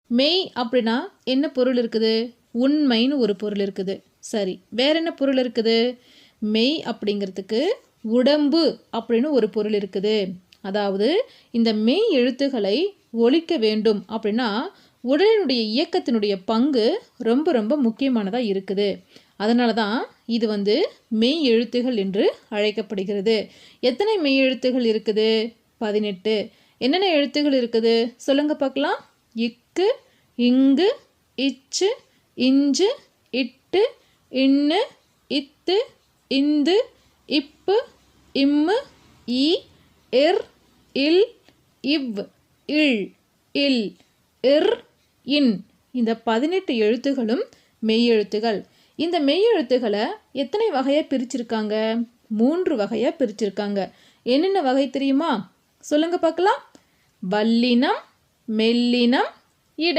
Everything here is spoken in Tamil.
மெய் அப்படின்னா என்ன பொருள் இருக்குது? உண்மைன்னு ஒரு பொருள் இருக்குது. சரி, வேற என்ன பொருள் இருக்குது? மெய் அப்படிங்கிறதுக்கு உடம்பு அப்படின்னு ஒரு பொருள் இருக்குது. அதாவது இந்த மெய் எழுத்துக்களை ஒலிக்க வேண்டும் அப்படின்னா உடலினுடைய இயக்கத்தினுடைய பங்கு ரொம்ப ரொம்ப முக்கியமானதாக இருக்குது. அதனால தான் இது மெய் எழுத்துகள் என்று அழைக்கப்படுகிறது. எத்தனை மெய் எழுத்துகள் இருக்குது? 18. என்னென்ன எழுத்துகள் இருக்குது சொல்லுங்க பார்க்கலாம். இக்கு, இங்கு, இச்சு, இஞ்சு, இட்டு, இன்னு, இத்து, இந்து, இப்பு, இம்மு, இ, இர், இல், இவ், இல், இல், இர், இன். இந்த 18 எழுத்துகளும் மெய்யெழுத்துகள். இந்த மெய்யெழுத்துக்களை எத்தனை வகையாக பிரிச்சிருக்காங்க? 3 வகையாக பிரிச்சிருக்காங்க. என்னென்ன வகை தெரியுமா? சொல்லுங்க பார்க்கலாம். வல்லினம், மெல்லினம்,